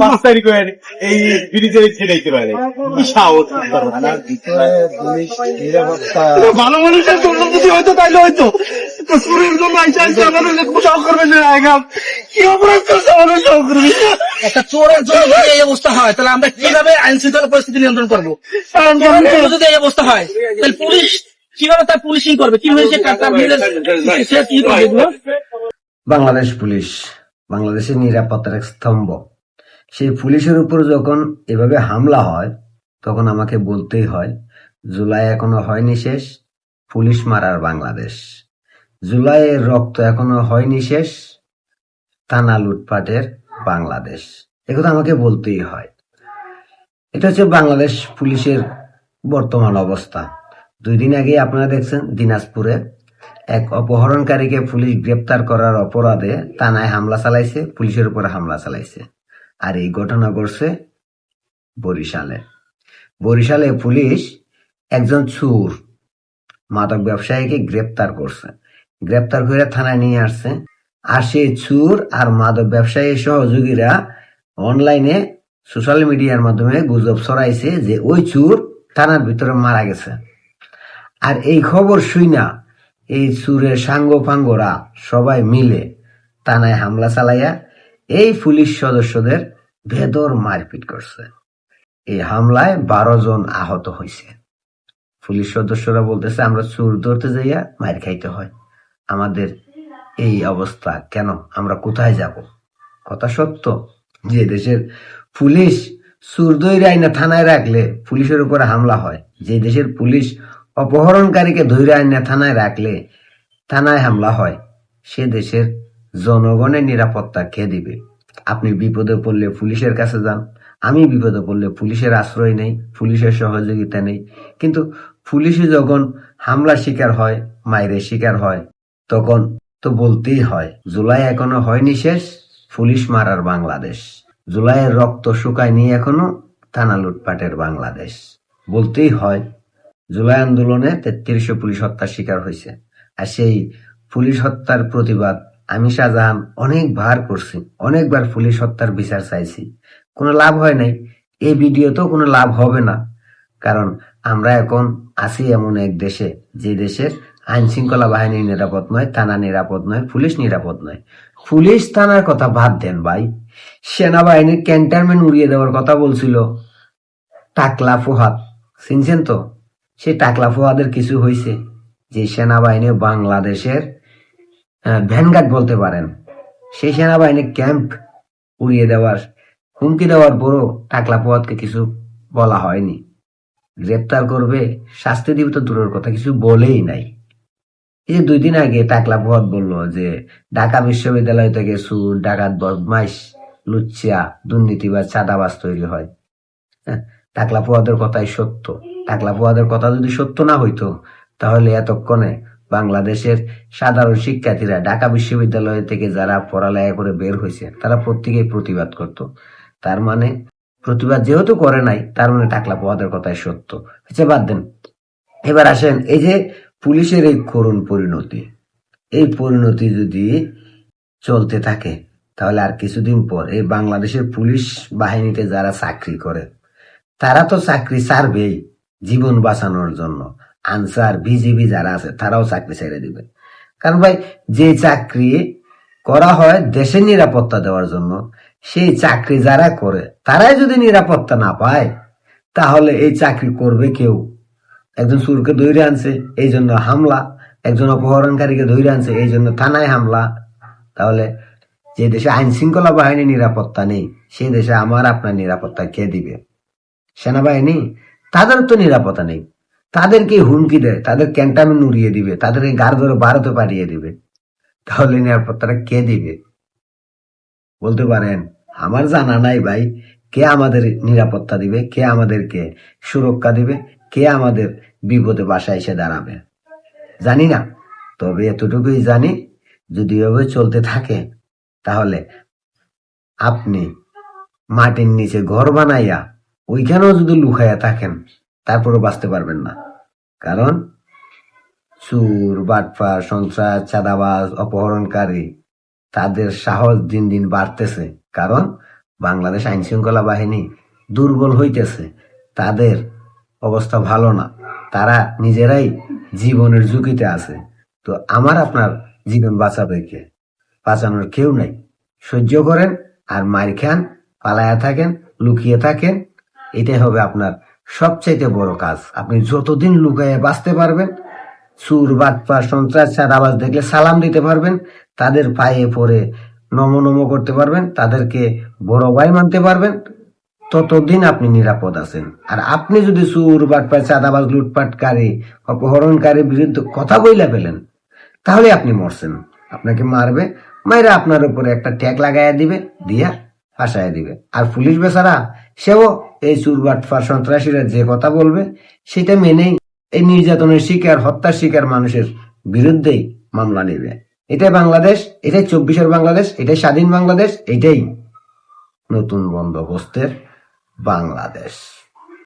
মাস্টারি করে এই ব্রিজে ছেড়াইতে পারে কি সাহস ভালো মানুষের জন্য যদি হয়তো তাইলে হয়তো চুরির জন্য আইসা আমাদের সহ করবে না কি অপরাধ করছে আমাদের সহ করবে একটা চোরের জন্য যদি এই অবস্থা হয় তাহলে আমরা কিভাবে আইন শৃঙ্খলা পরিস্থিতি নিয়ন্ত্রণ করবো? যদি এই অবস্থা হয় তাহলে পুলিশ কিভাবে তার পুলিশিং করবে? কিভাবে সে কি করবে এগুলো? বাংলাদেশ পুলিশ বাংলাদেশের নিরাপত্তার এক স্তম্ভ। সেই পুলিশের উপর যখন এভাবে হামলা হয় তখন আমাকে বলতেই হয়, জুলাই এখনো হয়নি শেষ, পুলিশ মারার বাংলাদেশ। জুলাইয়ের রক্ত এখনো হয়নি শেষ, থানা লুটপাটের বাংলাদেশ। একথা আমাকে বলতেই হয়। এটা হচ্ছে বাংলাদেশ পুলিশের বর্তমান অবস্থা। 2 দিন আগে আপনারা দেখছেন দিনাজপুরে এক অপহরণকারীকে পুলিশ গ্রেপ্তার করার অপরাধে থানায় হামলা চালাইছে, পুলিশের উপরে হামলা চালাইছে। আর এই ঘটনা ঘটছে বরিশালে পুলিশ একজন চোর মাদক ব্যবসায়ীকে গ্রেপ্তার করছে, গ্রেপ্তার করে থানায় নিয়ে আসছে। আর সেই চোর আর মাদক ব্যবসায়ী সহযোগীরা অনলাইনে সোশ্যাল মিডিয়ার মাধ্যমে গুজব ছড়াইছে যে ওই চোর থানার ভিতরে মারা গেছে। আর এই খবর শুইনা এই চোরের সাঙ্গ ফাঙ্গরা সবাই মিলে থানায় হামলা চালাইয়া এই পুলিশ সদস্যদের বেদর মারপিট করছে। এই হামলায় 12 জন আহত হয়েছে। পুলিশ সদস্যরা বলতেছে আমরা চোর ধরতে যাইয়া মার খাইতে হয়, আমাদের এই অবস্থা কেন, আমরা কোথায় যাব? কথা সত্য যে দেশের পুলিশ চোর ধরে আইনা থানায় রাখলে পুলিশের উপরে হামলা হয়, যে দেশের পুলিশ অপহরণকারীকে ধরে আইনা থানায় রাখলে থানায় হামলা হয়, সে দেশের জনগণের নিরাপত্তা কে দিবে? আপনি বিপদে পড়লে পুলিশের কাছে যান, আমি বিপদে পড়লে পুলিশের আশ্রয় নেই, পুলিশের সহযোগিতা নেই। কিন্তু পুলিশে যখন হামলা শিকার হয়, মাইরের শিকার হয়, তখন তো বলতেই হয় জুলাই এখনো হয়নি শেষ, পুলিশ মারার বাংলাদেশ। জুলাইয়ের রক্ত শুকায়নি এখনো, থানা লুটপাটের বাংলাদেশ। বলতেই হয় জুলাই আন্দোলনে 3300 পুলিশ হত্যার শিকার হয়েছে। আর সেই পুলিশ হত্যার প্রতিবাদ আমি শাহজাহান অনেকবার করছি, অনেকবার পুলিশ হত্যার বিচার চাইছি, কোনো লাভ হয় নাই। এই ভিডিওতেও কোনো লাভ হবে না, কারণ আমরা এখন আছি এমন এক দেশে যে দেশের আইন শৃঙ্খলা বাহিনী নিরাপদ নয়, থানা নিরাপদ নয়, পুলিশ নিরাপদ নয়। পুলিশ থানার কথা বাদ দেন ভাই, সেনাবাহিনীর ক্যান্টনমেন্ট উড়িয়ে দেওয়ার কথা বলছিল টাকলা ফুহাদ, চিনছেন তো? সেই টাকলা ফুহাদের কিছু হয়েছে? যে সেনাবাহিনী বাংলাদেশের ভ্যানগার্ড বলতে পারেন, সেই সেনাবাহিনী ক্যাম্প উড়িয়ে দেওয়ার হুমকি দেওয়ার পরও টাকলা ফুহাদকে কিছু বলা হয়নি। গ্রেপ্তার করবে, শাস্তি দিবে তো দূরের কথা, কিছু বলেই নাই। এই যে 2 দিন আগে টাকলা ফুহাদ বললো যে ঢাকা বিশ্ববিদ্যালয় থেকে সুর, ডাকাত, বদমাইশ, লুচ্চা, দুর্নীতিবাজ, চাঁদাবাজ তৈরি হয়। টাকলা ফুয়াদের কথাই সত্য। টাকলা ফুয়াদের কথা যদি সত্য না হইতো তাহলে এতক্ষণে বাংলাদেশের সাধারণ শিক্ষার্থীরা ঢাকা বিশ্ববিদ্যালয় থেকে যারা পড়ালেখা করে বের হয়েছে তারা প্রত্যেকেই প্রতিবাদ করত। তার মানে প্রতিবাদ যেহেতু করে নাই, তার মানে টাকলা ফুয়াদের কথাই সত্য। আচ্ছা বাদ দেন, এবার আসেন এই যে পুলিশের এই করুণ পরিণতি, এই পরিণতি যদি চলতে থাকে তাহলে আর কিছুদিন পর এই বাংলাদেশের পুলিশ বাহিনীতে যারা চাকরি করে তারা তো চাকরি ছাড়বেই জীবন বাঁচানোর জন্য। আনসার, বিজিবি যারা আছে তারাও চাকরি ছেড়ে দিবে। কারণ ভাই, যে চাকরি করা হয় দেশের নিরাপত্তা দেওয়ার জন্য, সেই চাকরি যারা করে তারাই যদি নিরাপত্তা না পায় তাহলে এই চাকরি করবে কেউ? একজন চোরকে ধরে আনছে এই জন্য হামলা, একজন অপহরণকারীকে ধরে আনছে এই জন্য থানায় হামলা। তাহলে যে দেশে আইন শৃঙ্খলা বাহিনী নিরাপত্তা নেই, সেই দেশে আমার আপনার নিরাপত্তা কে দিবে? সেনাবাহিনী? তাদের তো নিরাপত্তা নেই, তাদেরকে হুমকি দেয়, তাদের ক্যান্টনমেন্ট উড়িয়ে দিবে, তাদেরকে গাড় ধরে ভারতে পাঠিয়ে দিবে। তাহলে নিরাপত্তাটা কে দিবে বলতে পারেন? আমার জানা নাই ভাই, কে আমাদের নিরাপত্তা দিবে, কে আমাদেরকে সুরক্ষা দিবে, কে আমাদের বিপদে বাসায় এসে দাঁড়াবে জানি না। তবে এতটুকুই জানি, যদি এভাবে চলতে থাকে তাহলে আপনি মাটির নিচে ঘর বানাইয়া ওইখানেও যদি লুকাইয়া থাকেন তারপরও বাঁচতে পারবেন না। কারণ চোর, বাটপার, সন্ত্রাস, চাঁদাবাজ, অপহরণকারী তাদের সাহস দিন দিন বাড়তেছে, কারণ বাংলাদেশ আইন শৃঙ্খলা বাহিনী দুর্বল হইতেছে, তাদের অবস্থা ভালো না, তারা নিজেরাই জীবনের ঝুঁকিতে আছে। তো আমার আপনার জীবন বাঁচাবে কে? বাঁচানোর কেউ নাই। সহ্য করেন আর মার খান, পালায়া থাকেন, লুকিয়ে থাকেন, এটাই হবে আপনার সবচাইতে বড় কাজ। আপনি যতদিন লুকাইয়ে বাঁচতে পারবেন, চুর বাটপার সন্ত্রাস আওয়াজ দেখলে সালাম দিতে পারবেন, তাদের পায়ে পড়ে নম নম করতে পারবেন, তাদেরকে বড় ভাই মানতে পারবেন, ততদিন আপনি নিরাপদ আছেন। আর আপনি যদি চুর বাটপার চাঁদাবাজ লুটপাটকারী অপহরণকারীর বিরুদ্ধে কথা বইলা ফেলেন, তাহলে আপনি মরছেন। আপনাকে মারবে, মাইরা আপনার উপরে একটা ট্যাগ লাগাইয়া দিবে, দিয়া ফাঁসাইয়া দিবে। আর পুলিশ বেচারা সেও এই চুর বাটপার সন্ত্রাসীরা যে কথা বলবে সেটা মেনেই এই নির্যাতনের শিকার, হত্যার শিকার মানুষের বিরুদ্ধেই মামলা নেবে। এটাই বাংলাদেশ, এটাই 24-এর বাংলাদেশ, এটাই স্বাধীন বাংলাদেশ, এটাই নতুন বন্দোবস্তের বাংলাদেশ।